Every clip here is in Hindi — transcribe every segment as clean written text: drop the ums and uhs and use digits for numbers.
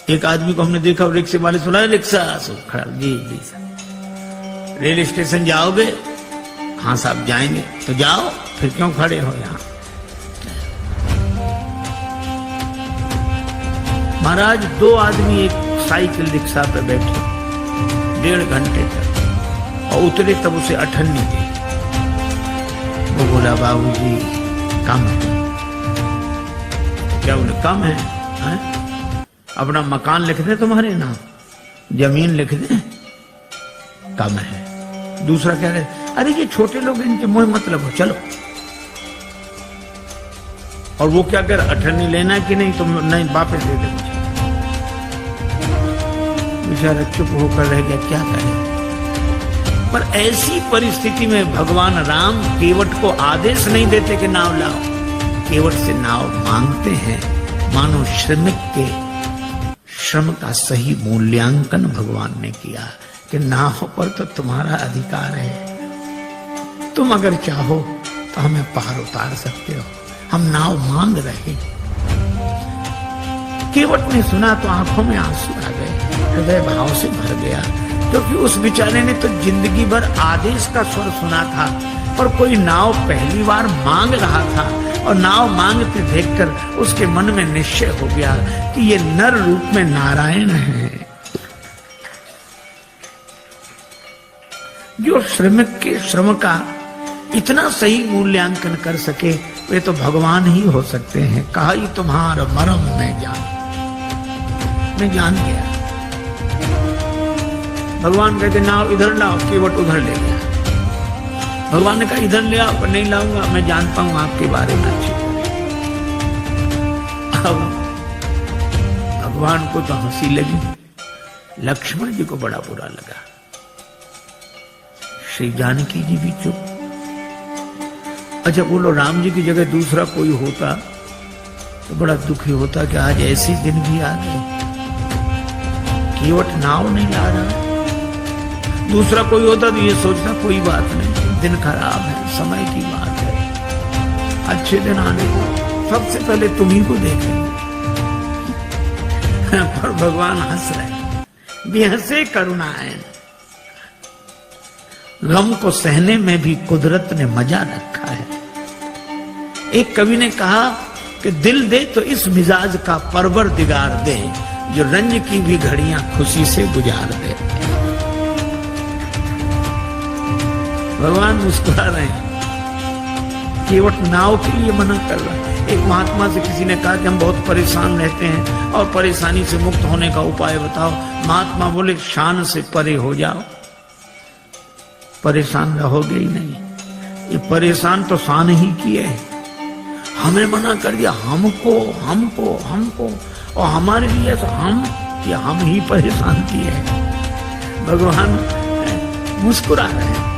एक आदमी को हमने देखा, रिक्शे वाले सुना रिक्शा खड़ा, जी जी रेल स्टेशन जाओगे? हाँ साहब जाएंगे। तो जाओ, फिर क्यों खड़े हो यहाँ? महाराज 2 आदमी एक साइकिल रिक्शा पे बैठे 1.5 घंटे तक, और उतरे तब उसे 98 दी। वो बोला बाबूजी कम है। क्या बोले कम है? अपना मकान लिख दे तुम्हारे नाम, जमीन लिख दे, कम है। दूसरा कह रहे अरे ये छोटे लोग, इनके मुंह मतलब हो, चलो। और वो क्या कर, अठन्नी लेना कि नहीं? तुम नहीं, वापस दे दे मुझे। बेचारा चुप होकर रह गया, क्या करे। पर ऐसी परिस्थिति में भगवान राम केवट को आदेश नहीं देते कि नाव लाओ, केवट से नाव मांगते हैं। मानो श्रमिक के श्रम का सही मूल्यांकन भगवान ने किया कि नाव पर तो तुम्हारा अधिकार है, तुम अगर चाहो तो हमें पार उतार सकते हो, हम नाव मांग रहे। केवट ने सुना तो आंखों में आंसू आ गए, हृदय भाव से भर गया, क्योंकि उस बेचारे ने तो जिंदगी भर आदेश का स्वर सुना था, पर कोई नाव पहली बार मांग रहा था, और नाव मांगते देखकर उसके मन में निश्चय हो गया कि ये नर रूप में नारायण है। जो श्रमिक के श्रम का इतना सही मूल्यांकन कर सके, वे तो भगवान ही हो सकते हैं। कहा ही तुम्हारा मरम मैं जान गया। भगवान कहते नाव इधर लाओ, केवट उधर ले गया। भगवान ने कहा इधर ले आओ, पर नहीं लाऊंगा, मैं जानता हूं आपके बारे में अच्छी तरह। अब भगवान को तो हंसी लगी, लक्ष्मण जी को बड़ा बुरा लगा, श्री जानकी जी भी चुप। अच्छा बोलो, राम जी की जगह दूसरा कोई होता तो बड़ा दुखी होता कि आज ऐसे दिन भी आ गए, केवट नाव नहीं ला रहा। दूसरा कोई होता तो ये सोचता कोई बात नहीं, दिन खराब है, समय की बात है, अच्छे दिन आने को, सबसे पहले तुम्ही को देखेंगे। पर भगवान हंस रहे, बेहसे करुणाएं। गम को सहने में भी कुदरत ने मजा रखा है। एक कवि ने कहा कि दिल दे तो इस मिजाज का परवरदिगार दे, जो रंज की भी घड़ियां खुशी से गुजार दे। भगवान मुस्कुरा रहे हैं, केवट नाव के लिए मना कर रहा है। एक महात्मा से किसी ने कहा कि हम बहुत परेशान रहते हैं और परेशानी से मुक्त होने का उपाय बताओ। महात्मा बोले शान से परे हो जाओ, परेशान रहोगे ही नहीं। ये परेशान तो शान ही किए, हमें मना कर दिया, हमको हमको हमको, और हमारे लिए तो हम ही परेशान किए। भगवान मुस्कुरा रहे हैं।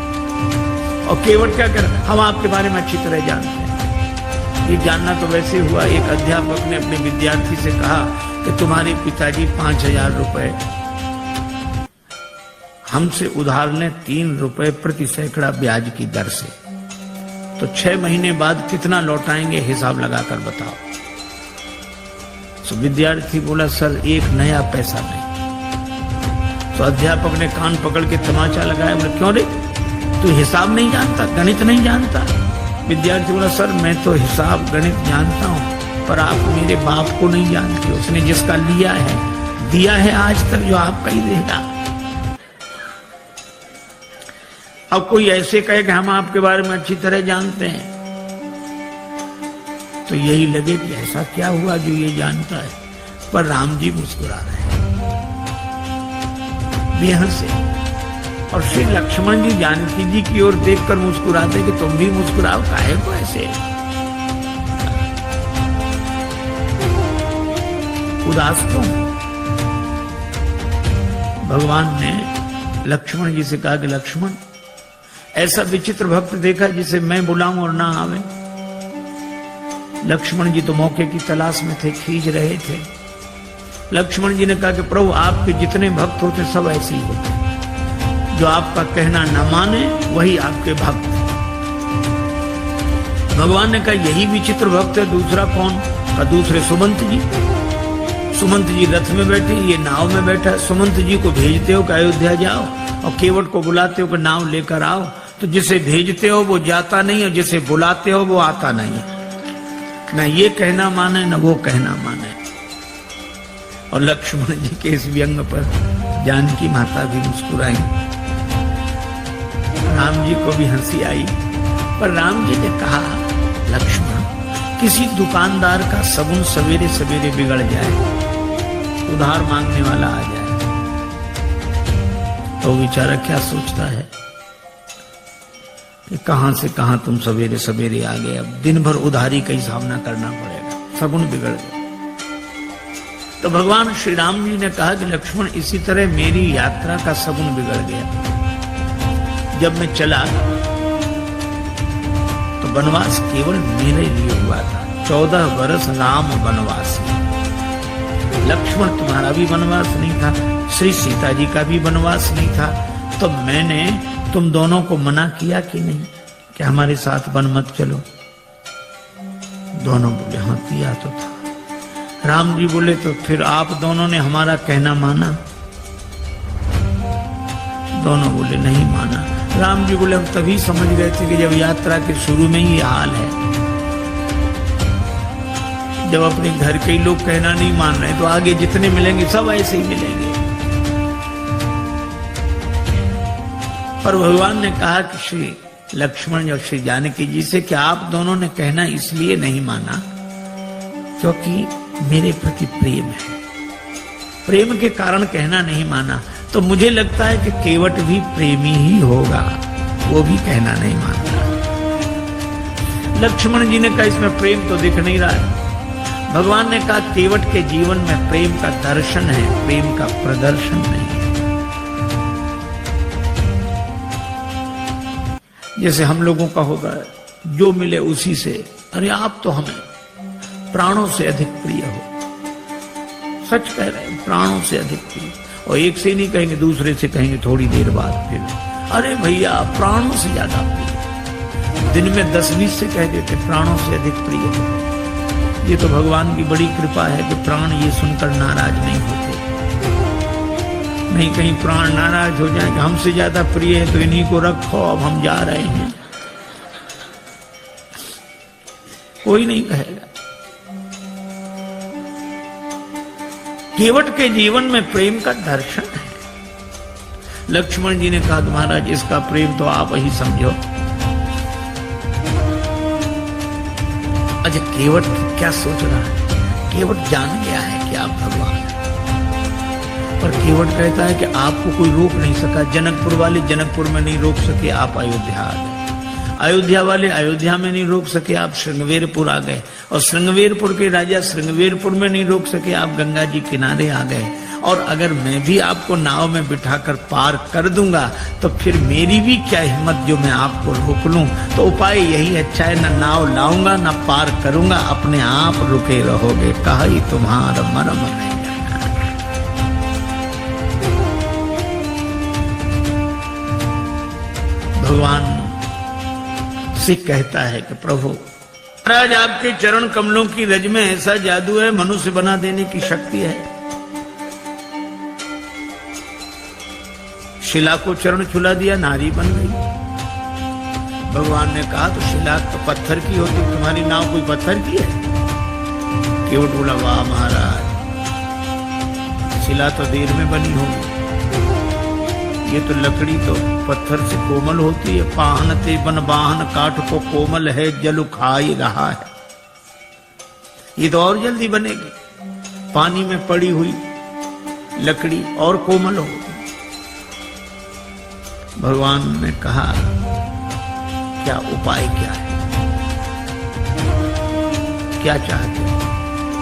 और केवट क्या कर, हम आपके बारे में अच्छी तरह जानते हैं। ये जानना तो वैसे हुआ, एक अध्यापक ने अपने विद्यार्थी से कहा कि तुम्हारे पिताजी 5000 रुपए हमसे उधार लें 3 रुपए प्रति सैकड़ा ब्याज की दर से, तो 6 महीने बाद कितना लौटाएंगे, हिसाब लगाकर बताओ। तो विद्यार्थी बोला सर 1 नया पैसा नहीं। तो अध्यापक ने कान पकड़ के तमाचा लगाया, बोले क्यों रे, तू हिसाब नहीं जानता, गणित नहीं जानता? विद्यार्थी बोला सर मैं तो हिसाब गणित जानता हूं, पर आप मेरे बाप को नहीं जानते, उसने जिसका लिया है दिया है आज तक, जो आपका ही देगा। अब कोई ऐसे कहे कि हम आपके बारे में अच्छी तरह जानते हैं, तो यही लगे कि ऐसा क्या हुआ जो ये जानता है। पर राम जी मुस्कुरा रहे हैं बेहसे, और श्री लक्ष्मण जी जानकी जी की ओर देखकर मुस्कुराते कि तुम भी मुस्कुराओ, काहे को ऐसे उदास क्यों? भगवान ने लक्ष्मण जी से कहा कि लक्ष्मण, ऐसा विचित्र भक्त देखा जिसे मैं बुलाऊं और ना आवे। लक्ष्मण जी तो मौके की तलाश में थे, खींच रहे थे। लक्ष्मण जी ने कहा कि प्रभु आपके जितने भक्त होते सब ऐसे ही होते, जो आपका कहना न माने वही आपके भक्त। भगवान ने कहा यही विचित्र भक्त है, दूसरा कौन? का दूसरे सुमंत जी। सुमंत जी रथ में बैठे, ये नाव में बैठा। सुमंत जी को भेजते हो कि अयोध्या जाओ, और केवट को बुलाते हो कि नाव लेकर आओ। तो जिसे भेजते हो वो जाता नहीं, और जिसे बुलाते हो वो आता नहीं। न ये कहना माने न वो कहना माने। और लक्ष्मण जी के इस व्यंग पर जानकी माता भी मुस्कुराई। राम जी को भी हंसी आई, पर राम जी ने कहा, लक्ष्मण, किसी दुकानदार का सगुन सवेरे सवेरे बिगड़ जाए, उधार मांगने वाला आ जाए, तो बेचारा क्या सोचता है कि कहां से कहां तुम सवेरे सवेरे आ गए, अब दिन भर उधारी का ही सामना करना पड़ेगा, सगुन बिगड़ गए। तो भगवान श्री राम जी ने कहा कि लक्ष्मण, इसी तरह मेरी यात्रा का सगुन बिगड़ गया। जब मैं चला तो वनवास केवल मेरे लिए हुआ था। 14 वर्ष राम वनवासी। लक्ष्मण तुम्हारा भी वनवास नहीं था, श्री सीता जी का भी वनवास नहीं था। तो मैंने तुम दोनों को मना किया कि नहीं कि हमारे साथ वन मत चलो? दोनों बोले हाँ किया तो था। राम जी बोले तो फिर आप दोनों ने हमारा कहना माना? दोनों बोले नहीं माना। राम जी बोले हम तभी समझ गए थे कि जब यात्रा के शुरू में ही हाल है, जब अपने घर के ही लोग कहना नहीं मान रहे तो आगे जितने मिलेंगे सब ऐसे ही मिलेंगे। पर भगवान ने कहा कि श्री लक्ष्मण और श्री जानकी जी से कि आप दोनों ने कहना इसलिए नहीं माना क्योंकि मेरे प्रति प्रेम है, प्रेम के कारण कहना नहीं माना। तो मुझे लगता है कि केवट भी प्रेमी ही होगा, वो भी कहना नहीं मानता। लक्ष्मण जी ने कहा इसमें प्रेम तो दिख नहीं रहा है। भगवान ने कहा केवट के जीवन में प्रेम का दर्शन है, प्रेम का प्रदर्शन नहीं है। जैसे हम लोगों का होगा, जो मिले उसी से, अरे आप तो हमें प्राणों से अधिक प्रिय हो। सच कह रहे हैं, प्राणों से अधिक प्रिय। और एक से नहीं कहेंगे, दूसरे से कहेंगे थोड़ी देर बाद फिर, अरे भैया प्राणों से ज्यादा प्रिय। दिन में 10-20 से कह देते प्राणों से अधिक प्रिय। ये तो भगवान की बड़ी कृपा है कि प्राण ये सुनकर नाराज नहीं होते। नहीं कहीं प्राण नाराज हो जाए कि हमसे ज्यादा प्रिय है तो इन्हीं को रखो, अब हम जा रहे हैं, कोई नहीं कहेगा। केवट के जीवन में प्रेम का दर्शन है। लक्ष्मण जी ने कहा महाराज इसका प्रेम तो आप ही समझो। अच्छा केवट क्या सोच रहा है? केवट जान गया है कि आप भगवान हैं, पर केवट कहता है कि आपको कोई रोक नहीं सका। जनकपुर वाले जनकपुर में नहीं रोक सके, आप अयोध्या आ गए। अयोध्या वाले अयोध्या में नहीं रोक सके, आप श्रृंगवेरपुर आ गए। और श्रृंगवेरपुर के राजा श्रृंगवेरपुर में नहीं रोक सके, आप गंगा जी किनारे आ गए। और अगर मैं भी आपको नाव में बिठाकर पार कर दूंगा तो फिर मेरी भी क्या हिम्मत जो मैं आपको रोक लूं। तो उपाय यही अच्छा है, न नाव लाऊंगा न पार करूंगा, अपने आप रुके रहोगे। कहा ही तुम्हारा मरम नहीं। भगवान से कहता है कि प्रभु महाराज आपके चरण कमलों की रज में ऐसा जादू है, मनुष्य बना देने की शक्ति है। शिला को चरण छुला दिया, नारी बन गई। भगवान ने कहा तो शिला तो पत्थर की होती, तुम्हारी नाव कोई पत्थर की है? केवट बोला वाह महाराज, शिला तो देर में बनी होगी, ये तो लकड़ी तो पत्थर से कोमल होती है। पाहनते बन बाहन काठ को कोमल है, जल खाई रहा है, ये तो और जल्दी बनेगी। पानी में पड़ी हुई लकड़ी और कोमल होगी। भगवान ने कहा क्या उपाय क्या है, क्या चाहते हो?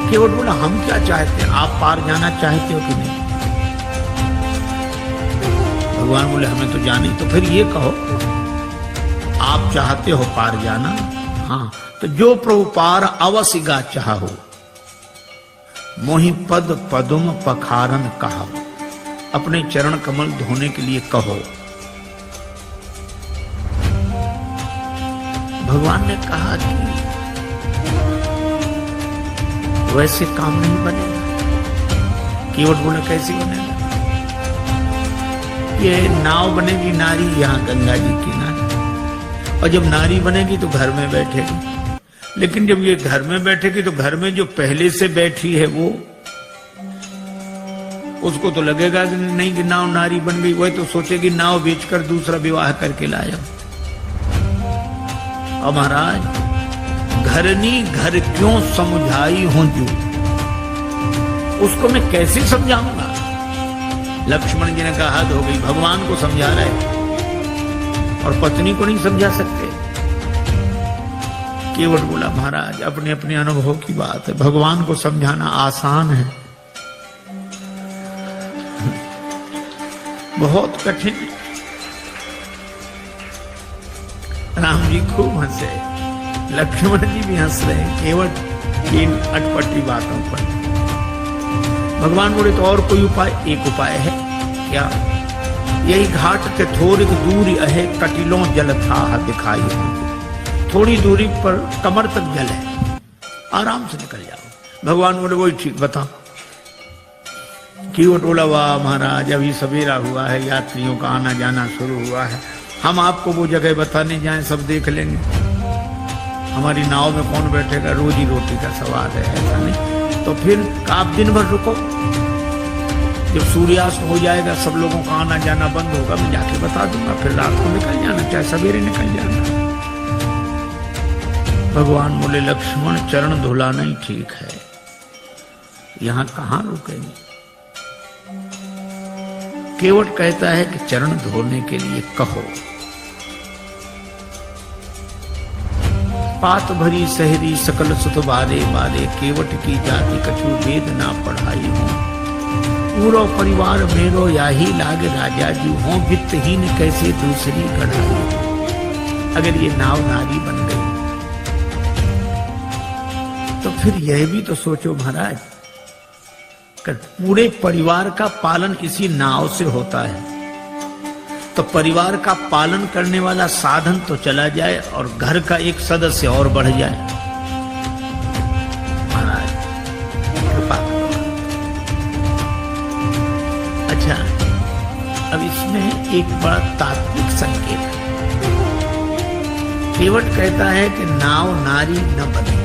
केवट बोला हम क्या चाहते हैं, आप पार जाना चाहते हो कि नहीं? भगवान बोले हमें तो जानी। तो फिर ये कहो आप चाहते हो पार जाना? हाँ तो जो प्रभु पार अवश्य गा चाहो, मोहि पद पदुम पखारन कहा। अपने चरण कमल धोने के लिए कहो। भगवान ने कहा कि वैसे काम नहीं बनेगा। केवट बोला कैसी बनेगा? ये नाव बनेगी नारी यहाँ गंगा जी किनारे, और जब नारी बनेगी तो घर में बैठेगी। लेकिन जब ये घर में बैठेगी तो घर में जो पहले से बैठी है वो, उसको तो लगेगा कि नहीं कि नाव नारी बन गई, वह तो सोचेगी नाव बेचकर दूसरा विवाह करके लाया। और महाराज घरनी घर क्यों समझाई हूं जो, उसको मैं कैसे समझाऊंगा? लक्ष्मण जी ने कहा हद हो गई, भगवान को समझा रहे और पत्नी को नहीं समझा सकते। केवट बोला महाराज अपने अपने अनुभव की बात है, भगवान को समझाना आसान है, बहुत कठिन है। राम जी खूब हंसे, लक्ष्मण जी भी हंस रहे, केवट इन अटपटी बातों पर। भगवान बोले तो और कोई उपाय? एक उपाय है। क्या? यही घाट के थोड़ी दूरी अहे कटिलों जल था दिखाई, थोड़ी दूरी पर कमर तक जल है, आराम से निकल जाओ। भगवान बोले वही ठीक, बताओ। केवट बोला वाह महाराज अभी सवेरा हुआ है, यात्रियों का आना जाना शुरू हुआ है, हम आपको वो जगह बताने जाएं सब देख लेंगे, हमारी नाव में कौन बैठेगा, रोजी रोटी का सवाल है, ऐसा नहीं। तो फिर आप दिन भर रुको, जब सूर्यास्त हो जाएगा सब लोगों का आना जाना बंद होगा, मैं जाके बता दूंगा, फिर रात को निकल जाना, चाहे सवेरे निकल जाना। भगवान बोले लक्ष्मण चरण धुलाना ही ठीक है, यहां कहां रुकेंगे? केवट कहता है कि चरण धोने के लिए कहो। पात भरी सहरी सकल सुत बारे बारे, केवट की जाति कछु वेद ना पढ़ाई हो, पूरा परिवार मेरो याही लाग राजा जी हो, वित्तहीन कैसे दूसरी गढ़ाई हो। अगर ये नाव नारी बन गई तो फिर यह भी तो सोचो महाराज, पूरे परिवार का पालन इसी नाव से होता है, तो परिवार का पालन करने वाला साधन तो चला जाए और घर का एक सदस्य और बढ़ जाए। महाराज कृपा। अच्छा, अब इसमें एक बड़ा तात्विक संकेत है। केवट कहता है कि नाव नारी न बने।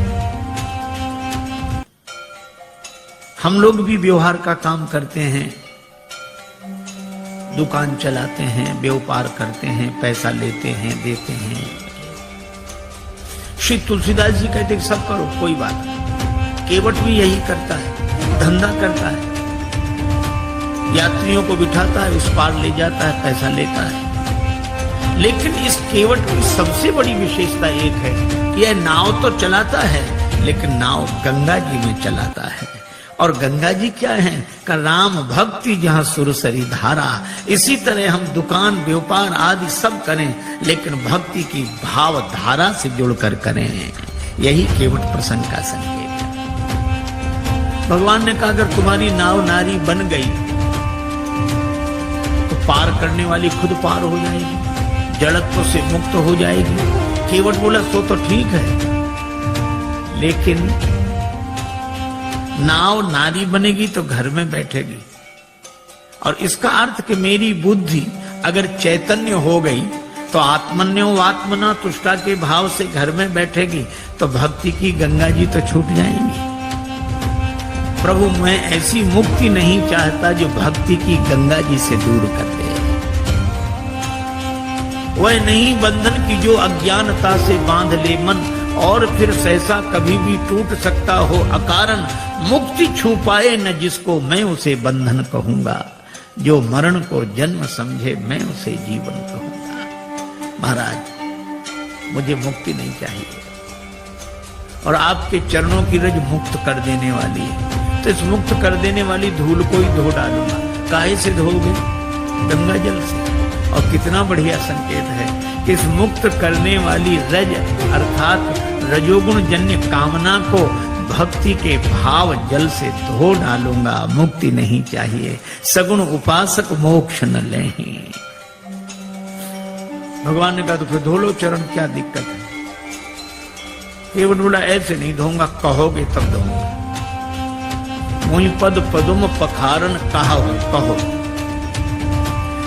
हम लोग भी व्यवहार का काम करते हैं, दुकान चलाते हैं, व्यापार करते हैं, पैसा लेते हैं, देते हैं। श्री तुलसीदास जी कहते कि सब करो कोई बात नहीं। केवट भी यही करता है, धंधा करता है, यात्रियों को बिठाता है, उस पार ले जाता है, पैसा लेता है। लेकिन इस केवट की सबसे बड़ी विशेषता एक है कि यह नाव तो चलाता है, लेकिन नाव गंगा जी में चलाता है। और गंगा जी क्या है? का राम भक्ति जहां सुरसरी धारा। इसी तरह हम दुकान व्यापार आदि सब करें, लेकिन भक्ति की भाव धारा से जुड़कर करें। यही केवट प्रसंग का संकेत है। भगवान ने कहा अगर तुम्हारी नाव नारी बन गई तो पार करने वाली खुद पार हो जाएगी, जड़त्व से मुक्त हो जाएगी। केवट बोला सो तो ठीक है, लेकिन नाव नारी बनेगी तो घर में बैठेगी, और इसका अर्थ कि मेरी बुद्धि अगर चैतन्य हो गई तो आत्मन्यो आत्मना तुष्टा के भाव से घर में बैठेगी, तो भक्ति की गंगा जी तो छूट जाएंगी। प्रभु मैं ऐसी मुक्ति नहीं चाहता जो भक्ति की गंगा जी से दूर कर दे। वह नहीं बंधन की जो अज्ञानता से बांध ले मन, और फिर सहसा कभी भी टूट सकता हो अकारण। मुक्ति छू पाए न जिसको मैं उसे बंधन कहूंगा, जो मरण को जन्म समझे मैं उसे जीवन कहूंगा। महाराज मुझे मुक्ति नहीं चाहिए, और आपके चरणों की रज मुक्त कर देने वाली है, तो इस मुक्त कर देने वाली धूल को ही धो डालूंगा। काहे से धोगे? गंगा जल से। और कितना बढ़िया संकेत है कि इस मुक्त करने वाली रज अर्थात रजोगुण जन्य कामना को भक्ति के भाव जल से धो डालूंगा। मुक्ति नहीं चाहिए, सगुण उपासक मोक्ष न लेहि। भगवान ने कहा तो फिर धो लो चरण, क्या दिक्कत है? केवट बोला ऐसे नहीं धोऊंगा, कहोगे तब धोऊंगा। मोहि पद पदुम पखारन कहो।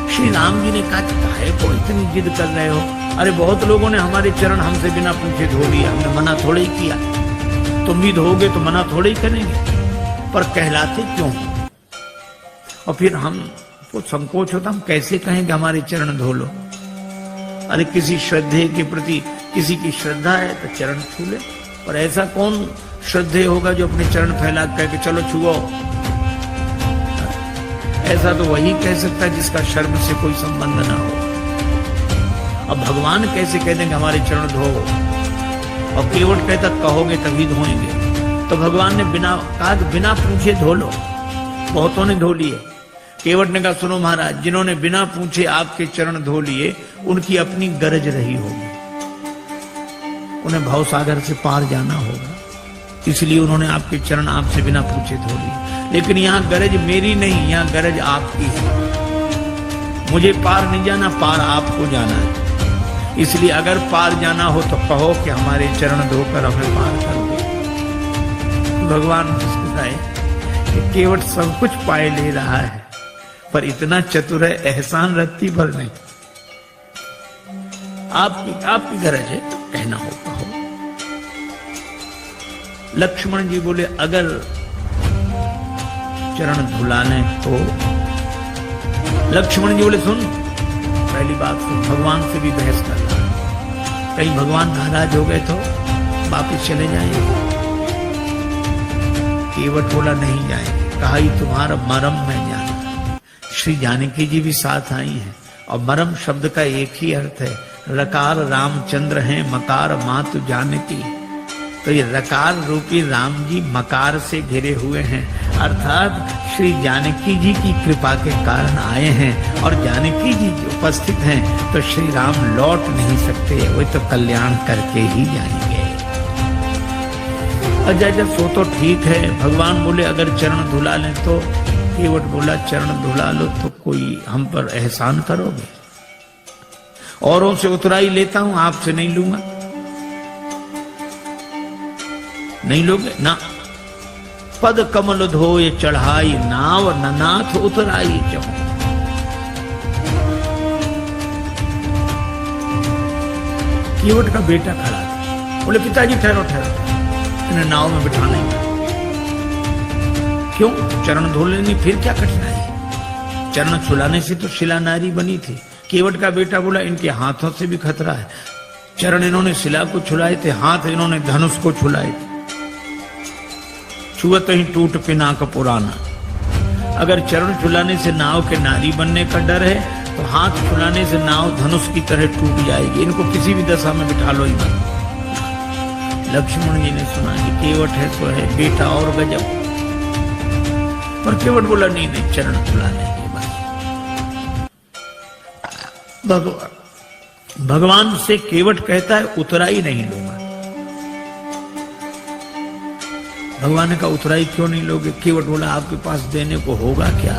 श्री राम जी ने कहा काहे को इतनी जिद कर रहे हो? अरे बहुत लोगों ने हमारे चरण हमसे बिना पूछे धो लिया, हमने मना थोड़े ही किया। तुम भी धोगे तो मना थोड़े ही करेंगे, पर कहलाते क्यों? और फिर हमको संकोच होता, हम कैसे कहें कि हमारे चरण धो लो? अरे किसी श्रद्धे के प्रति किसी की श्रद्धा है तो चरण छू ले, पर ऐसा कौन श्रद्धेय होगा जो अपने चरण फैला कह के चलो छुओ? ऐसा तो वही कह सकता है जिसका शर्म से कोई संबंध ना हो। अब भगवान कैसे कह देंगे हमारे चरण धो? और केवट कहता कहोगे तभी धोएंगे। तो भगवान ने बिना पूछे धो लो। बहुतों ने धो लिए। केवट ने कहा सुनो महाराज, जिन्होंने बिना पूछे आपके चरण धो लिए उनकी अपनी गरज रही होगी, उन्हें भवसागर से पार जाना होगा, इसलिए उन्होंने आपके चरण आपसे बिना पूछे धो लिए। लेकिन यहाँ गरज मेरी नहीं, यहाँ गरज आपकी है। मुझे पार नहीं जाना, पार आपको जाना है। इसलिए अगर पार जाना हो तो कहो कि हमारे चरण धोकर हमें पार कर दो। भगवान मुस्कुराए कि केवट सब कुछ पाए ले रहा है, पर इतना चतुर है एहसान रत्ती भर नहीं। आपकी गरज है तो कहना हो कहो। लक्ष्मण जी बोले अगर चरण धुलाने तो। लक्ष्मण जी बोले सुन, पहली बात सुन, भगवान से भी बहस कर रहा है, कहीं भगवान नाराज हो गए तो वापिस चले जाएंगे। केवट बोला नहीं जाएंगे। कहा ही तुम्हारा मरम मैं जाना। श्री जानकी जी भी साथ आई हैं, और मरम शब्द का एक ही अर्थ है, रकार रामचंद्र हैं, मकार मातु जानकी। तो ये रकार रूपी राम जी मकार से घिरे हुए हैं, अर्थात श्री जानकी जी की कृपा के कारण आए हैं, और जानकी जी उपस्थित हैं तो श्री राम लौट नहीं सकते, वे तो कल्याण करके ही जाएंगे। अजय सो तो ठीक है। भगवान बोले अगर चरण धुला लें तो। केवट बोला चरण धुला लो तो कोई हम पर एहसान करोगे? औरों से उतराई लेता हूं, आपसे नहीं लूंगा। नहीं लोगे ना। पद कमल धोए चढ़ाई नाव, ननाथ उतराई चहु। केवट का बेटा खड़ा था, बोले पिताजी ठहरो ठहरो, इन्हें नाव में बिठाना ही। क्यों? चरण धो लेनी, फिर क्या कठिनाई है? चरण छुलाने से तो शिला नारी बनी थी। केवट का बेटा बोला इनके हाथों से भी खतरा है। चरण इन्होंने शिला को छुलाए थे, हाथ इन्होंने धनुष को छुलाए थे। छुअत ही टूट पिनाक पुराना। अगर चरण छुलाने से नाव के नारी बनने का डर है तो हाथ छुलाने से नाव धनुष की तरह टूट जाएगी। इनको किसी भी दशा में बिठा लो ही मत। लक्ष्मण जी ने सुना कि केवट है तो है, बेटा और गजब। पर केवट बोला नहीं नहीं, चरण छुलाने के बाद। भगवान से केवट कहता है उतराई नहीं लूंगा। भगवान ने कहा उतराई क्यों नहीं लोगे? केवट बोला आपके पास देने को होगा क्या?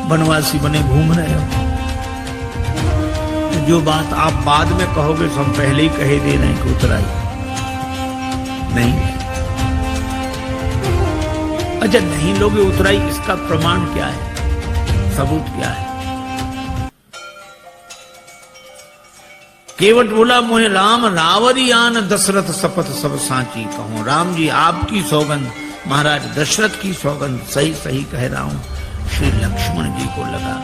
वनवासी बने घूम रहे हो। जो बात आप बाद में कहोगे तो हम पहले ही कहे दे रहे हैं कि उतराई नहीं। अच्छा नहीं लोगे उतराई, इसका प्रमाण क्या है? सबूत क्या है? केवट बोला मोहे राम रावरियान दशरथ शपथ सब सांची कहूं। राम जी आपकी सौगंध, महाराज दशरथ की सौगंध, सही सही कह रहा हूं। श्री लक्ष्मण जी को लगा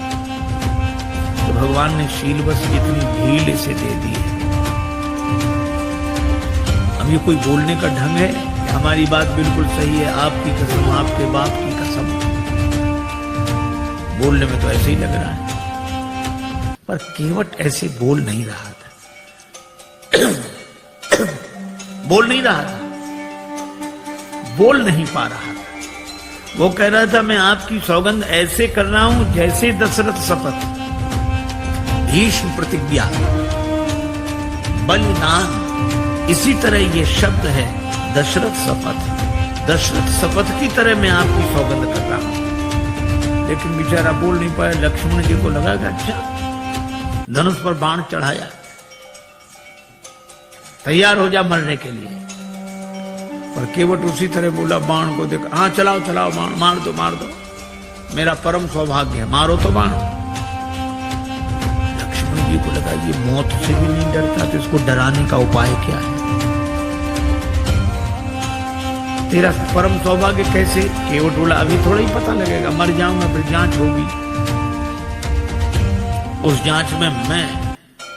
तो भगवान ने शीलवश जितनी ढील इसे दे दी है। अब ये कोई बोलने का ढंग है? हमारी बात बिल्कुल सही है, आपकी कसम, आपके बाप की कसम। बोलने में तो ऐसे ही लग रहा है, पर केवट ऐसे बोल नहीं रहा था। बोल नहीं रहा था, बोल नहीं पा रहा था। वो कह रहा था मैं आपकी सौगंध ऐसे कर रहा हूं जैसे दशरथ शपथ, भीष्म प्रतिज्ञा, बलिदान, इसी तरह ये शब्द है दशरथ शपथ। दशरथ शपथ की तरह मैं आपकी सौगंध कर रहा हूं। लेकिन बेचारा बोल नहीं पाया। लक्ष्मण जी को लगा कि अच्छा, धनुष पर बाण चढ़ाया, तैयार हो जा मरने के लिए। पर केवट उसी तरह बोला, बाण को देख, हाँ चलाओ चलाओ बाण, मार दो मार दो, मेरा परम सौभाग्य है, मारो तो बाण। लक्ष्मण जी को लगा ये मौत से भी नहीं डरता, तो इसको डराने का उपाय क्या है? तेरा परम सौभाग्य कैसे? केवट बोला, अभी थोड़ा ही पता लगेगा, मर जाऊंगा फिर जांच होगी, उस जांच में मैं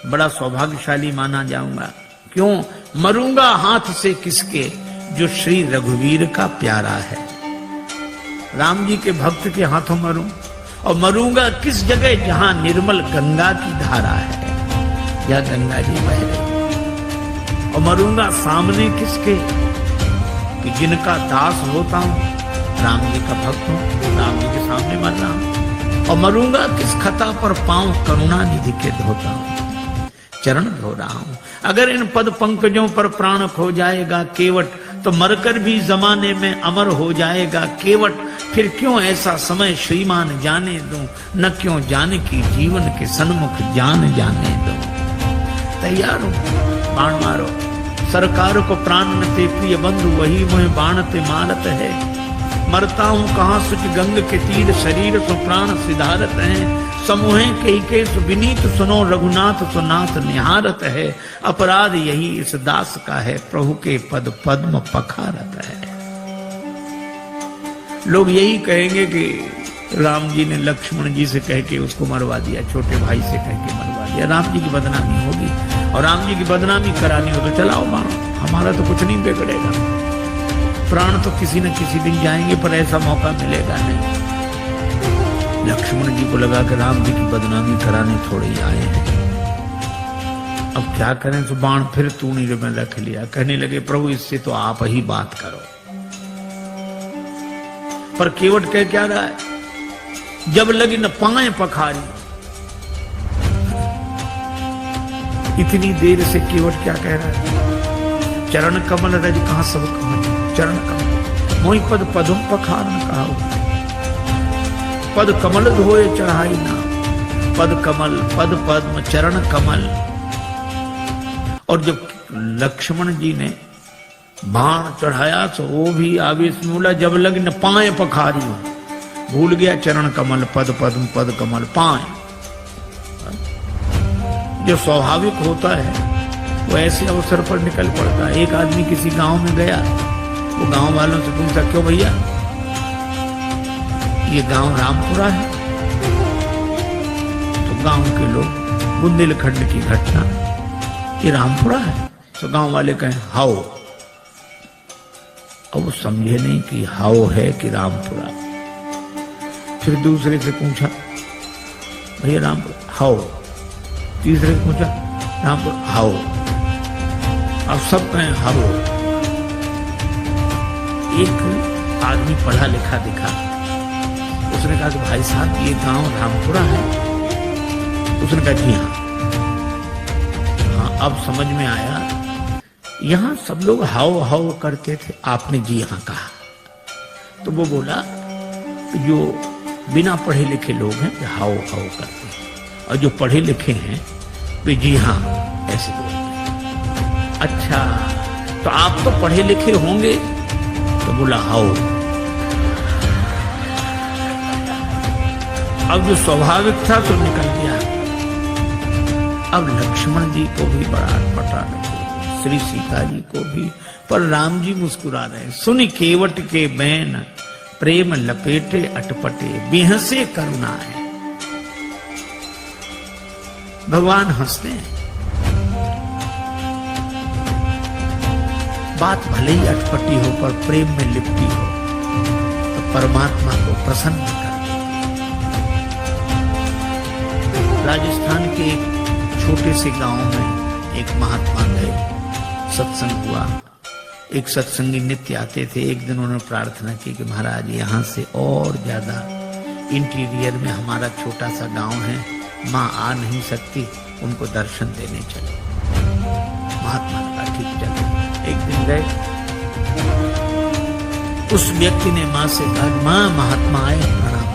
बड़ा सौभाग्यशाली माना जाऊंगा। क्यों? मरूंगा हाथ से किसके, जो श्री रघुवीर का प्यारा है। राम जी के भक्त के हाथों मरूं, और मरूंगा किस जगह, जहां निर्मल गंगा की धारा है, जहां गंगा जी बह रही। और मरूंगा सामने किसके, कि जिनका दास होता हूं, राम जी का भक्त हूं, राम जी के सामने मर रहा हूं। और मरूंगा किस खता पर, पांव करुणा निधि के धोता हूं, चरण धो रहा हूं। अगर इन पद पंकजों पर प्राण खो जाएगा केवट, तो मरकर भी जमाने में अमर हो जाएगा केवट। फिर क्यों ऐसा समय श्रीमान जाने दूं, न क्यों जाने की जीवन के सन्मुख जान जाने दूं। तैयार हो, बाण मारो। सरकार को प्राण नते प्रिय बंधु, वही मुझे बाणते मारत है। मरता हूं कहां सुच गंग के तीर, शरीर सो प्राण सिधारत है। समूहे के विनीत सुनो, रघुनाथ सुनाथ निहारत है। अपराध यही इस दास का है, प्रभु के पद पद्म पखारत है। लोग यही कहेंगे कि राम जी ने लक्ष्मण जी से कह के उसको मरवा दिया, छोटे भाई से कह के मरवा दिया, राम जी की बदनामी होगी। और राम जी की बदनामी करानी हो तो चलाओ बाण, हमारा तो कुछ नहीं बिगड़ेगा। प्राण तो किसी न किसी दिन जाएंगे, पर ऐसा मौका मिलेगा नहीं। लक्ष्मण जी को लगा कि राम जी की बदनामी कराने थोड़े ही आए हैं, अब क्या करें। तो बाण फिर तूणीर में रख लिया। कहने लगे, प्रभु इससे तो आप ही बात करो। पर केवट कह क्या रहा है, जब लगी न पाए पखारी। इतनी देर से केवट क्या कह रहा है, चरण कमल रज कहां सब कमल, चरण कमल मोहि पद पदम पखारन कहा। पद कमल धोए चढ़ाई ना, पद कमल पद पद्म चरण कमल। और जब लक्ष्मण जी ने बाण चढ़ाया तो वो भी आवेश में बोला, जब लग न पाए पखारी हो, भूल गया चरण कमल पद पद्म पद कमल पाए। जो स्वाभाविक होता है वो ऐसे अवसर पर निकल पड़ता है। एक आदमी किसी गांव में गया, वो गांव वालों से पूछा, क्यों भैया ये गांव रामपुरा है? तो गांव के लोग, बुंदेलखंड की घटना, ये रामपुरा है? तो गांव वाले कहें हाओ। अब वो समझे नहीं कि हाओ है कि रामपुरा। फिर दूसरे से पूछा, भैया रामपुरा हाओ। तीसरे से पूछा, रामपुर हाओ। अब सब कहें हाओ। एक आदमी पढ़ा लिखा दिखा, उसने कहा कि भाई साहब ये गांव रामपुरा है? उसने कहा जी हाँ। हाँ, अब समझ में आया, यहां सब लोग हाओ हाओ करते थे, आपने जी हाँ कहा। तो वो बोला कि जो बिना पढ़े लिखे लोग हैं वे हाओ हाओ करते हैं, और जो पढ़े लिखे हैं वे जी हाँ ऐसे बोलते हैं। अच्छा, तो आप तो पढ़े लिखे होंगे? तो बोला हाओ। अब जो स्वाभाविक था तो निकल गया। अब लक्ष्मण जी को भी बड़ा अटपटा लगा, श्री सीता जी को भी, पर राम जी मुस्कुरा रहे। सुन केवट के बैन, प्रेम लपेटे अटपटे, बिहसे करुणा है। भगवान हंसते हैं। बात भले ही अटपटी हो पर प्रेम में लिपटी हो तो परमात्मा को प्रसन्न कर देती। राजस्थान के एक छोटे से गांव में एक महात्मा गए, सत्संग हुआ। एक सत्संगी नित्य आते थे। एक दिन उन्होंने प्रार्थना की कि महाराज यहाँ से और ज्यादा इंटीरियर में हमारा छोटा सा गांव है, माँ आ नहीं सकती, उनको दर्शन देने चले। महात्मा ने कहा ठीक चले। एक दिन गए, उस व्यक्ति ने माँ से कहा माँ महात्मा आए प्रणाम।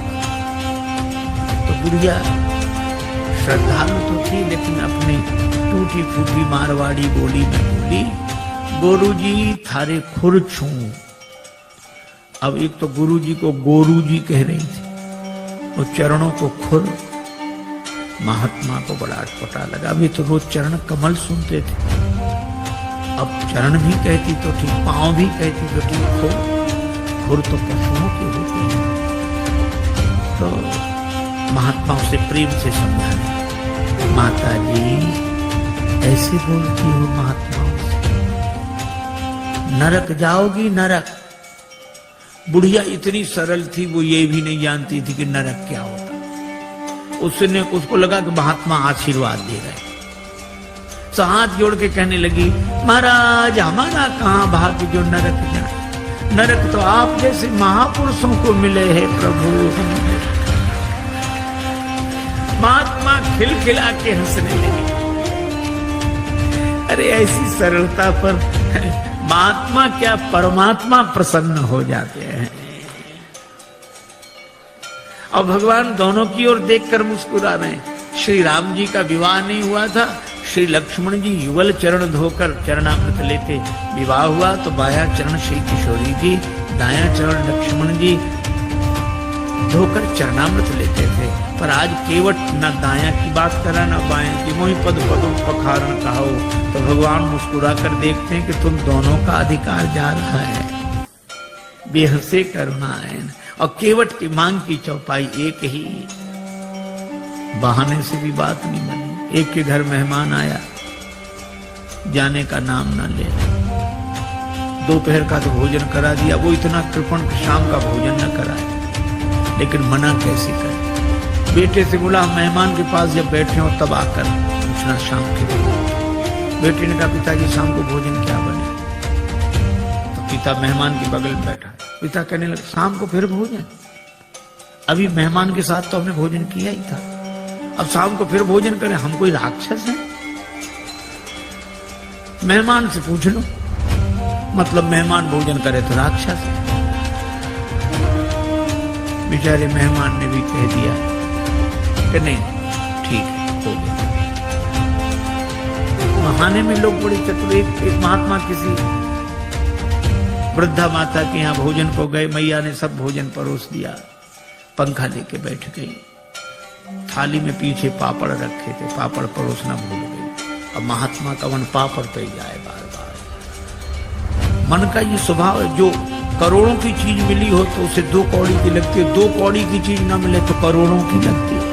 तो बुढ़िया श्रद्धालु तो थी लेकिन अपनी टूटी फूटी मारवाड़ी बोली में बोली, गोरू जी थारे खुर छू। अब एक तो गुरु जी को गोरू जी कह रही थी, वो चरणों को खुर। महात्मा को बड़ा अटपटा लगा, अभी तो रोज चरण कमल सुनते थे, अब चरण भी कहती तो ठीक, पांव भी कहती तो ठीक, खुर तो पशुओं के होते हैं। तो महात्मा उसे प्रेम से समझाने, माता जी ऐसे बोलती हो महात्माओं से, नरक जाओगी नरक। बुढ़िया इतनी सरल थी, वो ये भी नहीं जानती थी कि नरक क्या होता। उसने उसको लगा कि महात्मा आशीर्वाद दे रहे, तो हाथ जोड़ के कहने लगी, महाराज हमारा कहां भाग्य जो नरक जाए, नरक तो आप जैसे महापुरुषों को मिले हैं प्रभु। महात्मा खिलखिला के हंसने लगे। अरे ऐसी सरलता पर महात्मा क्या परमात्मा प्रसन्न हो जाते हैं। और भगवान दोनों की ओर देखकर मुस्कुरा रहे हैं। श्री राम जी का विवाह नहीं हुआ था, श्री लक्ष्मण जी युगल चरण धोकर चरणामृत लेते विवाह हुआ, तो बाया चरण श्री किशोरी जी, दाया चरण लक्ष्मण जी धोकर चरणामृत लेते थे। पर आज केवट न दाया की बात करा न बाया की, मोहि पद पदों पखारण कहो। तो भगवान मुस्कुरा कर देखते हैं कि तुम दोनों का अधिकार जा रहा है, बेहसे करुणायन। और केवट की मांग की चौपाई एक ही, बहाने से भी बात नहीं बनी। एक के घर मेहमान आया, जाने का नाम न ले, दोपहर का तो भोजन करा दिया, वो इतना कृपण शाम का भोजन न कराए, लेकिन मना कैसे करे। बेटे से बोला मेहमान के पास जब बैठे हो तब आकर पूछना शाम के भोजन। बेटे ने कहा पिताजी शाम को भोजन क्या बने। तो पिता मेहमान के बगल में बैठा, पिता कहने लगे शाम को फिर भोजन, अभी मेहमान के साथ तो हमने भोजन किया ही था, अब शाम को फिर भोजन करें, हम कोई राक्षस हैं? मेहमान से पूछ लो, मतलब मेहमान भोजन करे तो राक्षस है। बेचारे मेहमान ने भी कह दिया कि नहीं ठीक है हो गया। बहाने में लोग बड़ी चतुर। एक महात्मा किसी वृद्धा माता के यहाँ भोजन को गए, मैया ने सब भोजन परोस दिया, पंखा लेके बैठ गई, थाली में पीछे पापड़ रखे थे, पापड़ परोसना भूल गई। अब महात्मा का मन पापड़ पे जाए बार बार। मन का ये स्वभाव है, जो करोड़ों की चीज मिली हो तो उसे 2 कौड़ी की लगती है, 2 कौड़ी की चीज ना मिले तो करोड़ों की लगती है,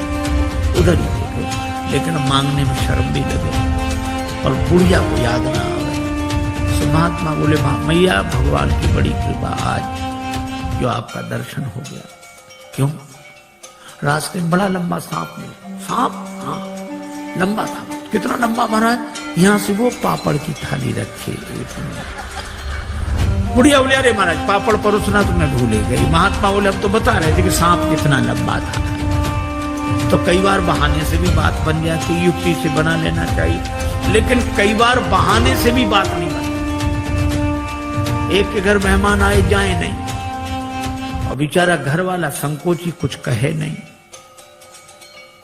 उधर ही देखे। लेकिन मांगने में शर्म भी लगे और बुढ़िया को याद ना आवे। सो महात्मा बोले मैया भगवान की बड़ी कृपा, आज जो आपका दर्शन हो गया। क्यों? रास्ते में बड़ा लंबा सांप मिला। सांप? हाँ लंबा था। कितना लंबा महाराज? यहाँ से वो पापड़ की थाली रखी। बुढ़िया बोले अरे महाराज पापड़ परोसना तो मैं भूल गई। महात्मा बोले अब तो बता रहे थे कि सांप कितना लंबा था। तो कई बार बहाने से भी बात बन जाती, युक्ति से बना लेना चाहिए, लेकिन कई बार बहाने से भी बात नहीं बनती। एक के घर मेहमान आए जाए नहीं, और बेचारा घर वाला संकोची कुछ कहे नहीं।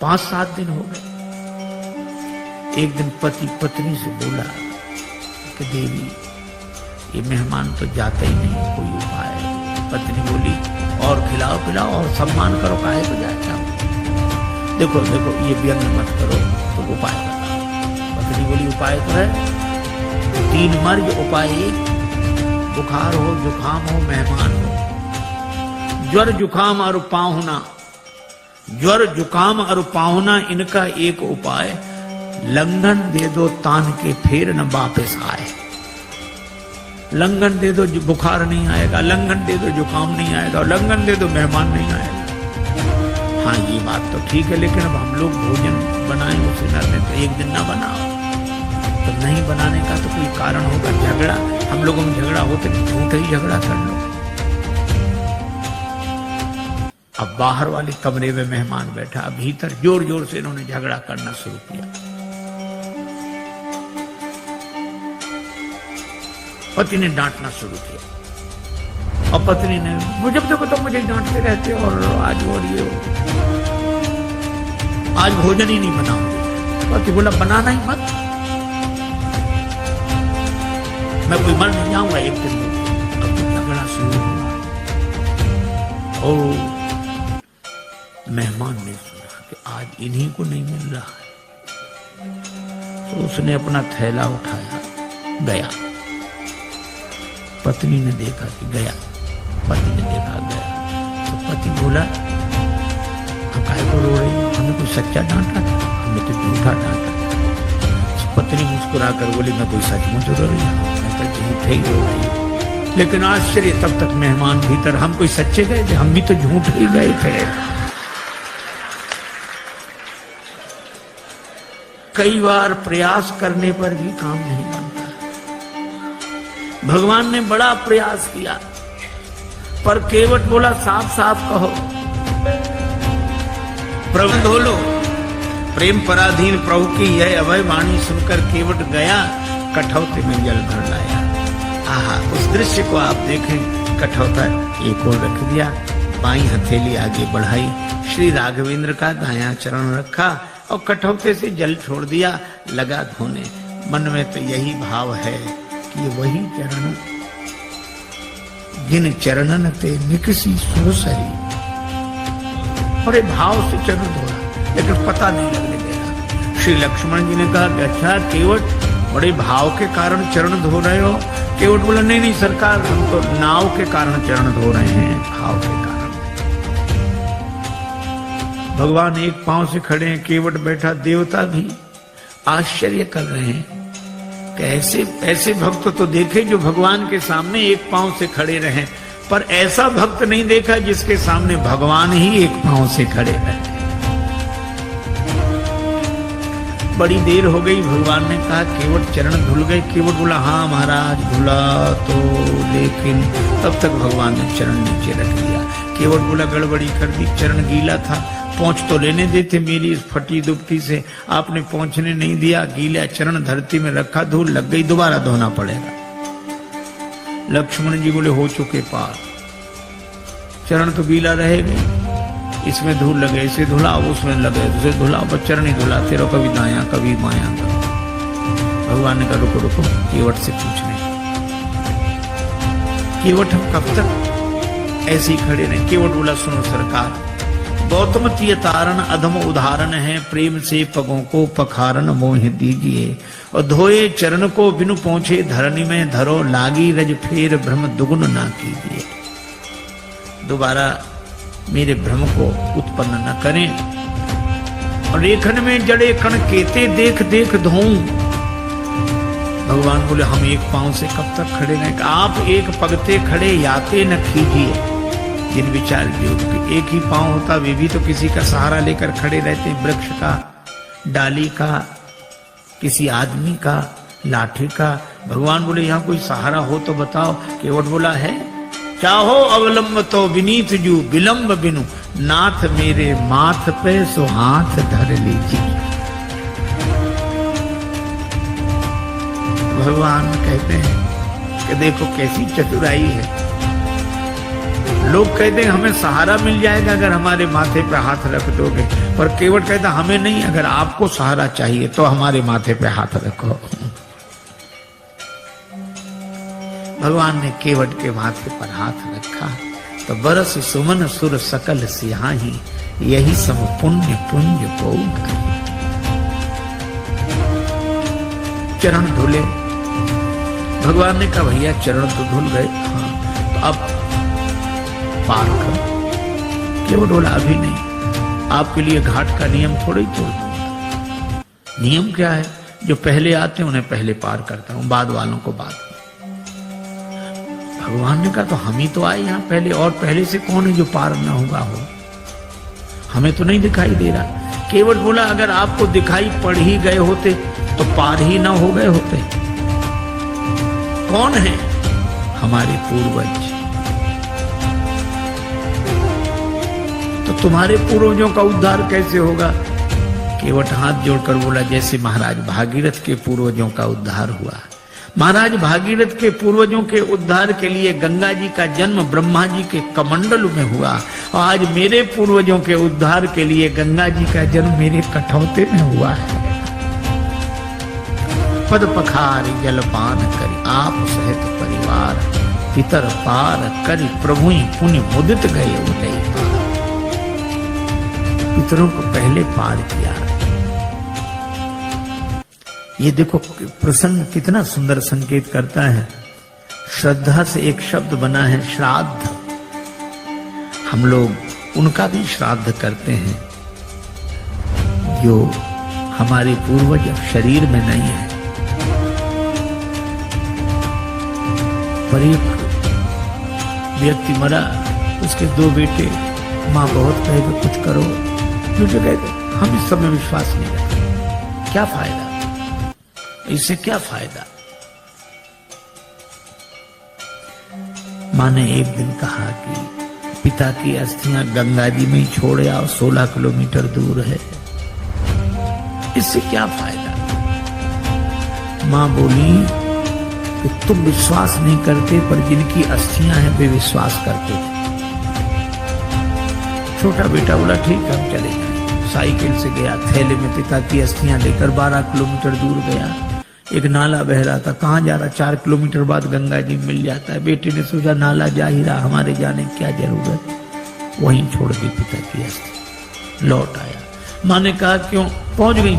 5-7 दिन हो गए। एक दिन पति पत्नी से बोला कि देवी ये मेहमान तो जाता ही नहीं, कोई उपाय है। पत्नी बोली और खिलाओ पिलाओ और सम्मान करो, काहे को जाता हूं। देखो देखो ये व्यंग मत करो, तो उपाय बताओ। पत्नी बोली उपाय तो है 3 मर्ज उपाय, बुखार हो जुकाम हो मेहमान हो। ज्वर जुकाम और पाहुना, ज्वर जुकाम और पाहुना, इनका एक उपाय लंघन दे दो तान के फिर न वापस आए। लंघन दे दो बुखार नहीं आएगा, लंघन दे दो जुकाम नहीं आएगा, और लंघन दे दो मेहमान नहीं आएगा। हाँ ये बात तो ठीक है, लेकिन अब हम लोग भोजन बनाएं उसे घर में, तो एक दिन ना बनाओ। तो नहीं बनाने का तो कोई कारण होगा, झगड़ा। हम लोगों में झगड़ा होते झूठे ही झगड़ा कर लो। अब बाहर वाले कमरे में मेहमान बैठा, भीतर जोर जोर से इन्होंने झगड़ा करना शुरू किया। पति ने डांटना शुरू किया, और पत्नी ने मुझे तो मुझे डांटते रहते और आज हो रही हो, आज भोजन ही नहीं बनाऊंगी। पति बोला बनाना ही मत। मैं कोई मर नहीं जाऊंगा एक दिन में। अब झगड़ा शुरू हुआ और मेहमान ने सुना कि आज इन्हीं को नहीं मिल रहा है, तो उसने अपना थैला उठाया, गया। पत्नी ने देखा कि गया, पति ने देखा गया, तो पति बोला हम काहे को रो रही हो, हमें कोई सच्चा डांटा था, हमने तो झूठा डांटा था। पत्नी मुस्कुरा कर बोली मैं कोई सचमुच रो रही हूँ, मैं तो झूठे ही रो रही हूँ। लेकिन आश्चर्य, तब तक मेहमान भीतर, हम कोई सच्चे गए थे, हम भी तो झूठ ही गए थे। कई बार प्रयास करने पर भी काम नहीं बनता। भगवान ने बड़ा प्रयास किया पर केवट बोला साफ साफ कहो, प्रबंध हो लो। प्रेम पराधीन प्रभु की यह अभय वाणी सुनकर केवट गया, कठौते में जल भर लाया। आहा, उस दृश्य को आप देखें। कठौता एक और रख दिया, बाई हथेली आगे बढ़ाई, श्री राघवेंद्र का दायां चरण रखा और कठौते से जल छोड़ दिया, लगा धोने। मन में तो यही भाव है कि वही चरण जिन चरणन ते निकसी सुरसरी, बड़े भाव से चरण धोया, लेकिन पता नहीं लगने देगा। श्री लक्ष्मण जी ने कहा कि अच्छा केवट, बड़े भाव के कारण चरण धो रहे हो? केवट बोला नहीं नहीं सरकार, हम तो नाव के कारण चरण धो रहे हैं, भाव के कारण। भगवान एक पांव से खड़े हैं, केवट बैठा, देवता भी आश्चर्य कर रहे हैं। कैसे ऐसे भक्त तो देखे जो भगवान के सामने एक पांव से खड़े रहे, पर ऐसा भक्त नहीं देखा जिसके सामने भगवान ही एक पांव से खड़े रहे। बड़ी देर हो गई, भगवान ने कहा केवट चरण धुल गए? केवट बोला हाँ महाराज धुला तो, लेकिन तब तक भगवान ने चरण नीचे रख दिया। केवट बोला गड़बड़ी कर दी, चरण गीला था, पहुंच तो लेने देते मेरी इस फटी दुपटी से, आपने पहुंचने नहीं दिया, गीला चरण धरती में रखा, धूल लग गई, दोबारा धोना पड़ेगा। लक्ष्मण जी बोले हो चुके पार, चरण तो गीला रहेगा, इसमें धूल लगे, इसे धुलाओ, उसमें लगे, उसे धुलाओ, बस चरण ही धुलाते रहो, कभी दाया कभी माया। भगवान ने कहा रुको रुको, केवट से पूछ रहे, केवट हम कब तक ऐसे ही खड़े रहे? केवट बोला सुनो सरकार, गौतम तीय तारण अधम उदाहरण है, प्रेम से पगों को पखारन मोह दीजिए, और धोए चरण को बिनु पहुंचे धरनी में धरो, लागी रज फेर भ्रम दुगुन ना कीजिए। दोबारा मेरे भ्रम को उत्पन्न न करें, और लेखन में जड़े कण केते देख देख धोऊं। भगवान बोले हम एक पांव से कब तक खड़े रहें? आप एक पगते खड़े याते न कीजिए। जिन विचार योग के एक ही पांव होता, वे भी तो किसी का सहारा लेकर खड़े रहते, वृक्ष का, डाली का, किसी आदमी का, लाठी का। भगवान बोले यहाँ कोई सहारा हो तो बताओ। केवट बोला है, चाहो अवलंब तो विनीत जू, विलंब बिनु नाथ मेरे माथ पे सो हाथ धर लीजिए। भगवान कहते हैं कि देखो कैसी चतुराई है। लोग कहते हैं हमें सहारा मिल जाएगा अगर हमारे माथे पे हाथ रख दोगे, पर केवट कहता हमें नहीं, अगर आपको सहारा चाहिए तो हमारे माथे पे हाथ रखो। भगवान ने केवट के माथे पर हाथ रखा तो बरस सुमन सुर सकल सिहाही, यही सब पुण्य पुंज को चरण धुले। भगवान ने कहा भैया चरण तो धुल गए, हाँ तो अब पार कर। केवट बोला अभी नहीं, आपके लिए घाट का नियम थोड़ा ही तोड़ दूंगा। नियम क्या है? जो पहले आते हैं उन्हें पहले पार करता हूं, बाद वालों को बाद। भगवान ने कहा तो हम ही तो आए यहाँ पहले, और पहले से कौन है जो पार न हुआ हो? हमें तो नहीं दिखाई दे रहा। केवट बोला अगर आपको दिखाई पड़ ही गए होते तो पार ही ना हो गए होते। कौन है? हमारे पूर्वज। तो तुम्हारे पूर्वजों का उद्धार कैसे होगा? केवट हाथ जोड़कर बोला जैसे महाराज भागीरथ के पूर्वजों का उद्धार हुआ। महाराज भागीरथ के पूर्वजों के उद्धार के लिए गंगा जी का जन्म ब्रह्मा जी के कमंडल में हुआ, और आज मेरे पूर्वजों के उद्धार के लिए गंगा जी का जन्म मेरे कठौते में हुआ है। पद पखारी जलपान करी आप सहित परिवार पितर पार करी प्रभु पुण्य मुदित गए उलई पार। पितरों को पहले पार किया। ये देखो प्रसंग कितना सुंदर संकेत करता है। श्रद्धा से एक शब्द बना है श्राद्ध। हम लोग उनका भी श्राद्ध करते हैं जो हमारे पूर्वज शरीर में नहीं है। पर एक व्यक्ति मरा, उसके 2 बेटे, माँ बहुत कहे तो कुछ करो, बेटे कहते हम इस सब में विश्वास नहीं रखते, क्या फायदा, इससे क्या फायदा। माँ ने एक दिन कहा कि पिता की अस्थियां गंगा जी में ही छोड़ आओ, 16 किलोमीटर दूर है, इससे क्या फायदा। मां बोली कि तुम विश्वास नहीं करते, पर जिनकी अस्थियां हैं वे विश्वास करते थे। छोटा बेटा बोला ठीक है हम चले जाएं। साइकिल से गया, थैले में पिता की अस्थियां लेकर 12 किलोमीटर दूर गया। एक नाला बह रहा था, कहां जा रहा, 4 किलोमीटर बाद गंगा जी मिल जाता है। बेटे ने सोचा नाला जा ही रहा, हमारे जाने की क्या जरूरत, वहीं छोड़ दी पिता की अस्थि। लौट आया, मां ने कहा क्यों, पहुंच गई।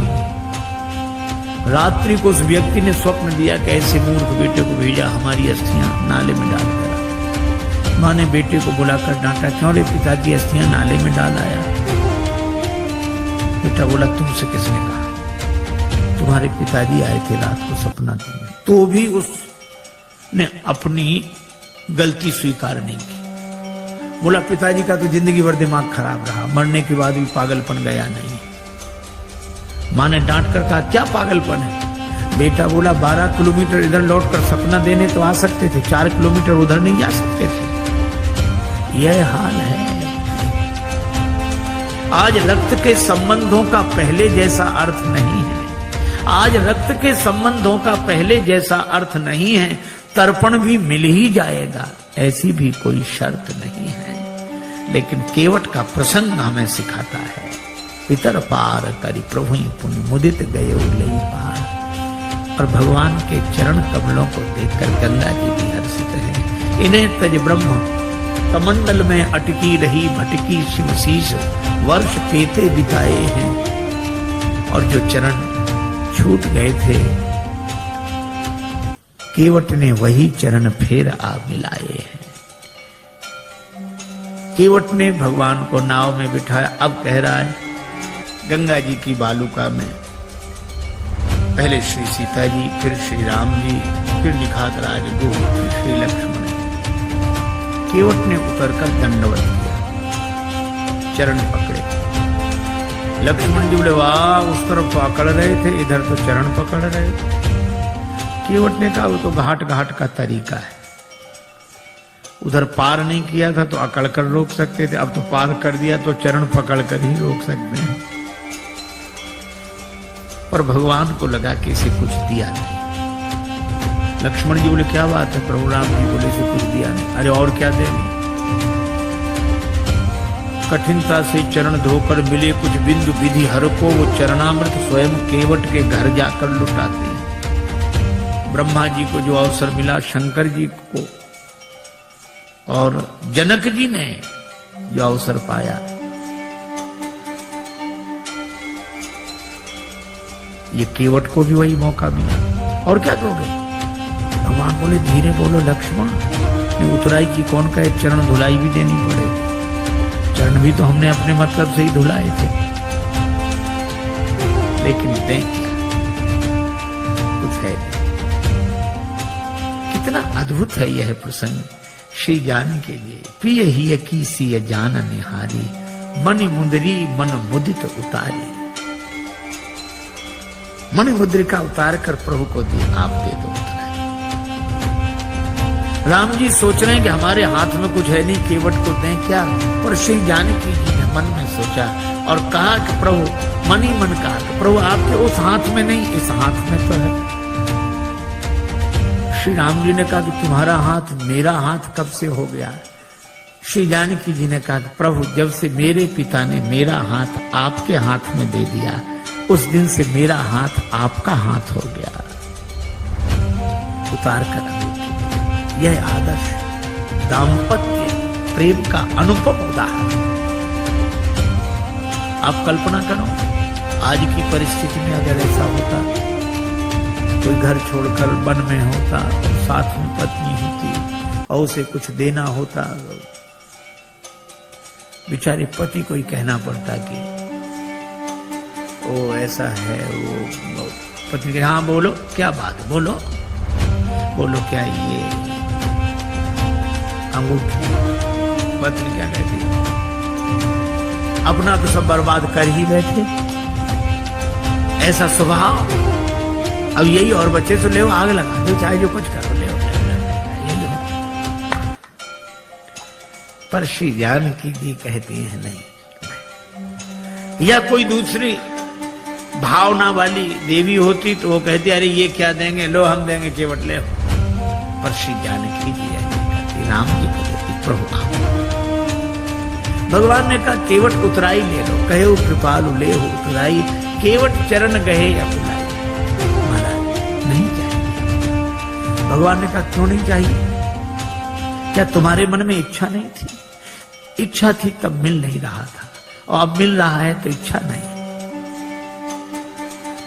रात्रि को उस व्यक्ति ने स्वप्न दिया कि ऐसे मूर्ख बेटे को भेजा हमारी अस्थियां नाले में डालकर। मां ने बेटे को बुलाकर डांटा, क्यों रे पिता की अस्थियां नाले में डाल आया। बेटा बोला तुमसे किसने कहा, तुम्हारे पिताजी आए थे रात को सपना दिया। तो भी उसने अपनी गलती स्वीकार नहीं की। बोला पिताजी का तो जिंदगी भर दिमाग खराब रहा, मरने के बाद भी पागलपन गया नहीं। मां ने डांट कर कहा क्या पागलपन है। बेटा बोला 12 किलोमीटर इधर लौटकर सपना देने तो आ सकते थे, 4 किलोमीटर उधर नहीं जा सकते थे। यह हाल है। आज रक्त के संबंधों का पहले जैसा अर्थ नहीं है। आज रक्त के संबंधों का पहले जैसा अर्थ नहीं है। तर्पण भी मिल ही जाएगा, ऐसी भी कोई शर्त नहीं है। लेकिन केवट का प्रसंग हमें सिखाता है, पितर पार करी प्रभु पुण्य मुदित गए उलई पार। और भगवान के चरण कमलों को देखकर गंगा जी भी हर्षित है। इन्हें तज ब्रह्म कमंडल में अटकी रही भटकी शिव शीश, वर्ष पेते बिताए हैं। और जो चरण छूट गए थे, केवट ने वही चरण फिर आ मिलाए हैं। केवट ने भगवान को नाव में बिठाया। अब कह रहा है गंगा जी की बालुका में पहले श्री सीता जी, फिर श्री राम जी, फिर निखात राज गुह, फिर श्री लक्ष्मण। केवट ने उतरकर दंडवत किया, चरण पकड़े। लक्ष्मण जी बोले वाह, उस तरफ तो अकड़ रहे थे, इधर तो चरण पकड़ रहे थे। केवट ने कहा वो तो घाट घाट का तरीका है, उधर पार नहीं किया था तो अकड़ कर रोक सकते थे, अब तो पार कर दिया तो चरण पकड़ कर ही रोक सकते हैं। पर भगवान को लगा कि इसे कुछ दिया नहीं। लक्ष्मण जी बोले क्या बात है प्रभु, राम जी बोले इसे कुछ दिया नहीं। अरे और क्या देंगे। कठिनता से चरण धोकर मिले कुछ बिंदु विधि हर को, वो चरणामृत स्वयं केवट के घर जाकर लुटाते हैं। ब्रह्मा जी को जो अवसर मिला, शंकर जी को और जनक जी ने जो अवसर पाया, ये केवट को भी वही मौका मिला। और क्या कहोगे। भगवान बोले धीरे बोलो लक्ष्मण, उतराई की कौन का एक चरण धुलाई भी देनी पड़ेगी। चरण भी तो हमने अपने मतलब से ही धुलाए थे, लेकिन दें क्या, कुछ है नहीं। कितना अद्भुत है यह प्रसंग। श्री जान के लिए प्रिय ही की सी जान निहारी, मन मुंदरी मन मुदित उतारी। मन मुद्रिका उतार कर प्रभु को दी, आप दे दो। राम जी सोच रहे हैं कि हमारे हाथ में कुछ है नहीं, केवट को दें क्या। पर श्री जानकी जी ने मन में सोचा और कहा कि प्रभु, मन ही मन कहा कि प्रभु आपके उस हाथ में नहीं, इस हाथ में तो है। श्री राम जी ने कहा कि तुम्हारा हाथ मेरा हाथ कब से हो गया। श्री जानकी जी ने कहा कि प्रभु जब से मेरे पिता ने मेरा हाथ आपके हाथ में दे दिया, उस दिन से मेरा हाथ आपका हाथ हो गया। उतार कर अंगूठी। यह आदर्श दाम्पत्य प्रेम का अनुपम उदाहरण। आप कल्पना करो, आज की परिस्थिति में अगर ऐसा होता, कोई घर छोड़कर वन में होता, साथ में पत्नी होती और उसे कुछ देना होता, बेचारे पति को ही कहना पड़ता कि ओ ऐसा है, वो पत्नी के हाँ बोलो, क्या बात, बोलो बोलो, क्या ये अंगूठी। पत्नी क्या कहती, अपना तो सब बर्बाद कर ही बैठे, ऐसा स्वभाव। अब यही और बच्चे तो ले आग लगा दो, चाहे जो कुछ करो, ले यही हो। पर श्री जानकी जी कहती है नहीं। या कोई दूसरी भावना वाली देवी होती तो वो कहती अरे ये क्या देंगे, लो हम देंगे, केवट ले। पर श्री जानकी जी कहती, राम जी को कहती प्रभु आप। भगवान ने कहा केवट उतराई ले लो, कहे वो कृपालु ले हो उतराई, केवट चरण गहे या बुलाई। महाराज नहीं चाहिए। भगवान ने कहा क्यों नहीं चाहिए? क्या तुम्हारे मन में इच्छा नहीं थी? इच्छा थी तब मिल नहीं रहा था, और अब मिल रहा है तो इच्छा नहीं।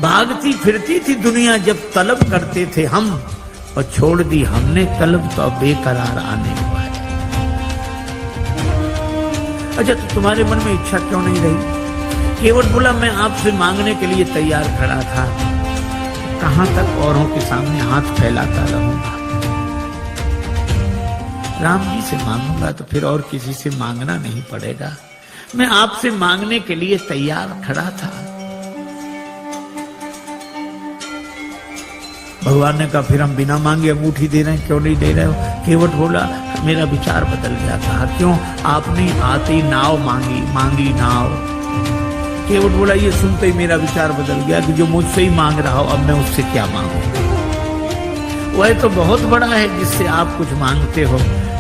भागती फिरती थी दुनिया जब तलब करते थे हम, और छोड़ दी हमने तलब तो अब बेकरार आने को है। अच्छा तो तुम्हारे मन में इच्छा क्यों नहीं रही? केवट बोला मैं आपसे मांगने के लिए तैयार खड़ा था, कहां तक औरों के सामने हाथ फैलाता रहूंगा? राम जी से मांगूंगा तो फिर और किसी से मांगना नहीं पड़ेगा। मैं आपसे मांगने के लिए तैयार खड़ा था। भगवान ने कहा फिर हम बिना मांगे अंगूठी दे रहे हैं, क्यों नहीं दे रहे हो? केवट बोला मेरा विचार बदल गया। कहा क्यों? आपने आते ही नाव मांगी नाव। केवट बोला ये सुनते ही मेरा विचार बदल गया कि जो मुझसे ही मांग रहा हो, अब मैं उससे क्या मांगू? वह तो बहुत बड़ा है जिससे आप कुछ मांगते हो,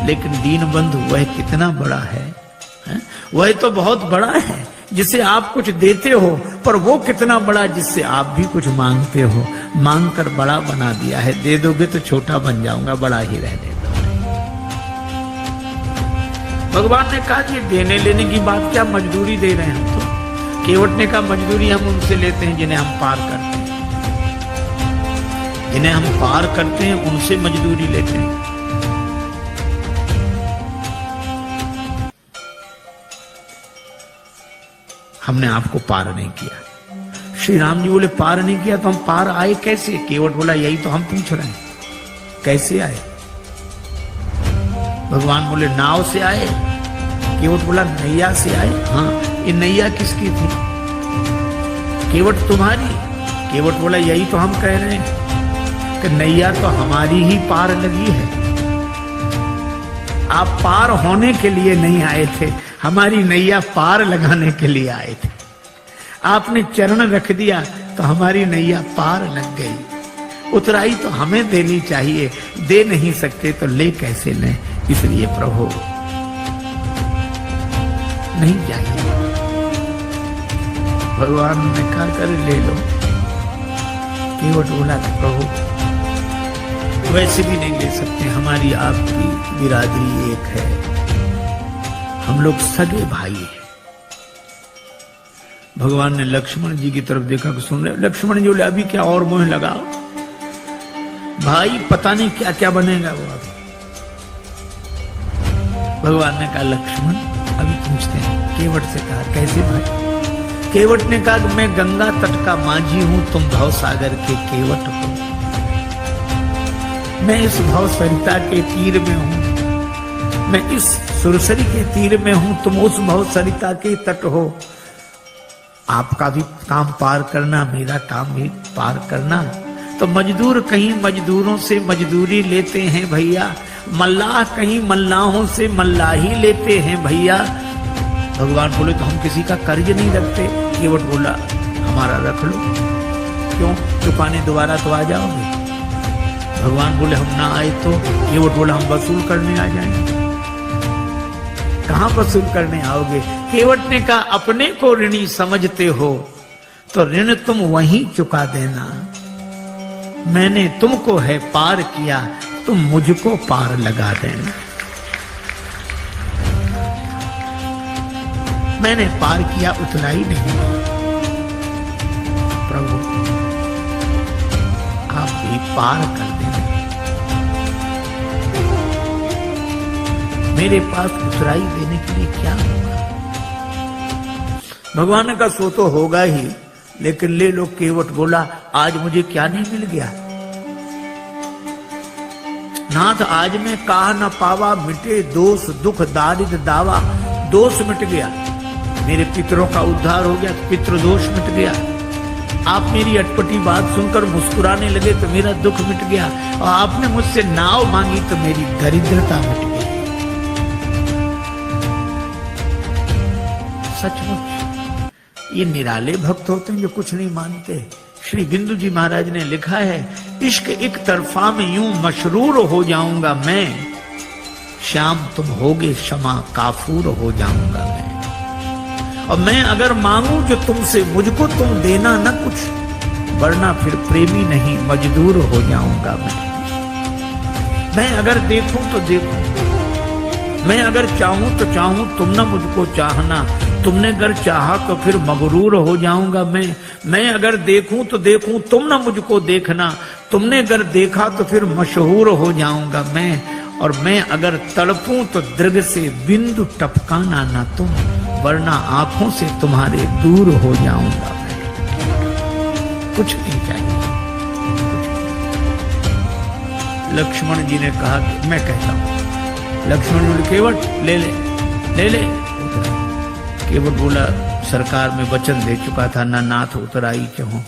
लेकिन दीन बंधु वह कितना बड़ा है? वह तो बहुत बड़ा है जिससे आप कुछ देते हो, पर वो कितना बड़ा जिससे आप भी कुछ मांगते हो। मांग कर बड़ा बना दिया है, दे दोगे तो छोटा बन जाऊंगा, बड़ा ही रहने दो। भगवान ने कहा कि देने लेने की बात क्या, मजदूरी दे रहे हैं तो। केवट ने कहा मजदूरी हम उनसे लेते हैं जिन्हें हम पार करते हैं, जिन्हें हम पार करते हैं उनसे मजदूरी लेते हैं। हमने आपको पार नहीं किया। श्री राम जी बोले पार नहीं किया तो हम पार आए कैसे? केवट बोला यही तो हम पूछ रहे हैं, कैसे आए? भगवान बोले नाव से आए। केवट बोला नैया से आए। हाँ, ये नैया किसकी थी? केवट तुम्हारी। केवट बोला यही तो हम कह रहे हैं कि नैया तो हमारी ही पार लगी है। आप पार होने के लिए नहीं आए थे, हमारी नैया पार लगाने के लिए आए थे। आपने चरण रख दिया तो हमारी नैया पार लग गई। उतराई तो हमें देनी चाहिए, दे नहीं सकते तो ले कैसे लें? इसलिए प्रभु नहीं चाहिए। भगवान ने कहा कर ले लो। केवट बोला प्रभु वैसे भी नहीं ले सकते, हमारी आपकी बिरादरी एक है, हम लोग सगे भाई हैं। भगवान ने लक्ष्मण जी की तरफ देखा कि सुन रहे। लक्ष्मण जी बोले अभी क्या और मोह लगाओ भाई, पता नहीं क्या क्या बनेगा वो अभी। भगवान ने कहा लक्ष्मण अभी पूछते हैं। केवट से कहा कैसे भाई? केवट ने कहा कि मैं गंगा तट का माझी हूं, तुम भव सागर के केवट हो। मैं इस भव सरिता के तीर में हूं, मैं इस सुरसरी के तीर में हूं, तुम उस भव सरिता के तट हो। आपका भी काम पार करना, मेरा काम भी पार करना। तो मजदूर कहीं मजदूरों से मजदूरी लेते हैं भैया, मल्लाह कहीं मल्लाहों से मल्लाही लेते हैं भैया। भगवान बोले तो हम किसी का कर्ज नहीं रखते। केवट बोला हमारा रख लो, क्यों चुकाने दोबारा तो आ जाओगे? भगवान बोले हम ना आए तो? केवट बोला हम वसूल करने आ जाएंगे। कहां वसूल करने आओगे? केवट ने कहा अपने को ऋणी समझते हो तो ऋण तुम वहीं चुका देना। मैंने तुमको है पार किया, तुम मुझको पार लगा देना। मैंने पार किया, उतलाई नहीं। प्रभु आप भी पार कर देना। मेरे पास उतराई देने के लिए क्या होगा? भगवान ने कहा सो तो होगा ही, लेकिन ले लो। केवट बोला आज मुझे क्या नहीं मिल गया? नाथ आज मैं कहा न पावा, मिटे दोष दुख दारिद्र दावा। दोष मिट गया, मेरे पितरों का उद्धार हो गया, पितृ दोष मिट गया। आप मेरी अटपटी बात सुनकर मुस्कुराने लगे तो मेरा दुख मिट गया, और आपने मुझसे नाव मांगी तो मेरी दरिद्रता मिट गई। सचमुच ये निराले भक्त होते हैं जो कुछ नहीं मानते। श्री बिंदु जी महाराज ने लिखा है, इश्क एक तरफा में यूं मशरूर हो जाऊंगा मैं, श्याम तुम होगे क्षमा काफूर हो जाऊंगा मैं। और मैं अगर मांगू जो तुमसे, मुझको तुम देना न कुछ, वरना फिर प्रेमी नहीं मजदूर हो जाऊंगा मैं अगर देखूं तो देखूं, मैं अगर चाहूं तो चाहूं, तुम न मुझको चाहना। तुमने अगर चाहा तो फिर मगरूर हो जाऊंगा मैं अगर देखूं तो देखूं, तुम न मुझको देखना। तुमने अगर देखा तो फिर मशहूर हो जाऊंगा मैं। और मैं अगर तड़पूं तो दृग से बिंदु टपकाना ना तुम, वरना आंखों से तुम्हारे दूर हो जाऊंगा मैं। कुछ नहीं चाहिए। लक्ष्मण जी ने कहा कि मैं कहता हूं। लक्ष्मण बोले केवट ले ले ले ले। केवट बोला सरकार में वचन दे चुका था, ना नाथ उतराई चाहो।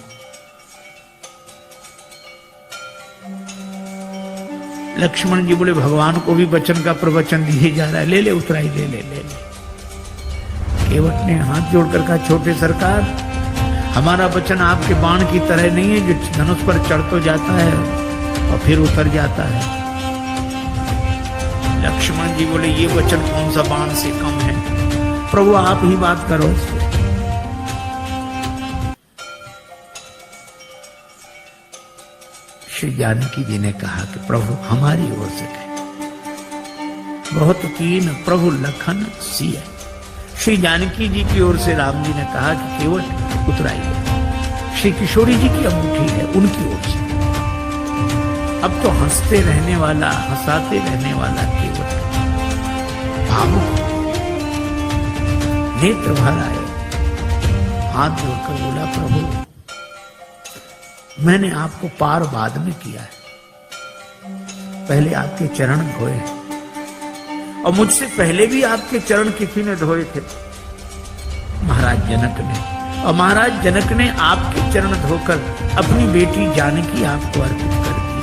लक्ष्मण जी बोले भगवान को भी वचन का प्रवचन दिए जा रहा है, ले ले उतराई ले ले ले ले। केवट ने हाथ जोड़कर कहा छोटे सरकार, हमारा वचन आपके बाण की तरह नहीं है जो धनुष पर चढ़ तो जाता है और फिर उतर जाता है। लक्ष्मण जी बोले ये वचन कौन सा बाण से कम है, प्रभु आप ही बात करो इससे। श्री जानकी जी ने कहा कि प्रभु हमारी ओर से कहे। बहुत कीन प्रभु लखन सिय। श्री जानकी जी की ओर से राम जी ने कहा कि केवट उतराइए। श्री किशोरी जी की अंगूठी है उनकी ओर से। अब तो हंसते रहने वाला, हंसाते रहने वाला केवट भावुक नेत्र भर आए, हाथ जोड़कर बोला प्रभु मैंने आपको पार बाद में किया है, पहले आपके चरण धोए और मुझसे पहले भी आपके चरण किसी ने धोए थे, महाराज जनक ने। और महाराज जनक ने आपके चरण धोकर अपनी बेटी जानकी आपको अर्पित कर दी।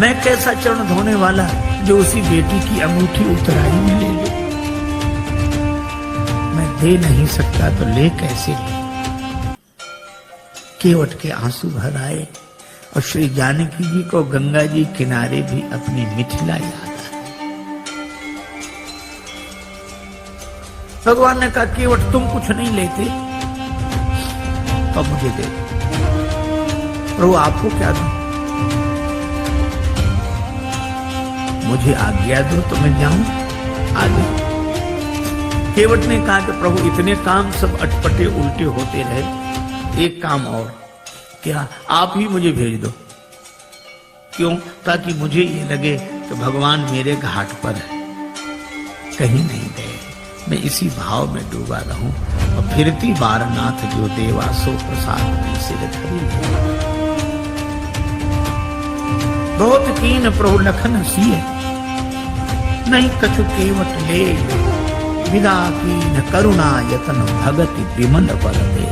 मैं कैसा चरण धोने वाला जो उसी बेटी की अंगूठी उतराई में ले ले? मैं दे नहीं सकता तो ले कैसे ले? केवट के आंसू भर आए और श्री जानकी जी को गंगा जी किनारे भी अपनी मिथिला याद आई। भगवान ने कहा केवट तुम कुछ नहीं लेते तो मुझे दे। प्रभु आपको क्या दूं? मुझे आज्ञा दो तो मैं जाऊं आगे। केवट ने कहा कि प्रभु इतने काम सब अटपटे उल्टे होते रहे, एक काम और, क्या आप ही मुझे भेज दो। क्यों? ताकि मुझे ये लगे कि भगवान मेरे घाट पर है, कहीं नहीं गए, मैं इसी भाव में डूबा रहूं। और फिरती बारनाथ जो देवा सो प्रसाद में सिर धरी। बहुत कीन प्रभु लखन सिय, नहीं कछु केवट ले, विदा कीन करुणा यतन भगति विमल बल दे।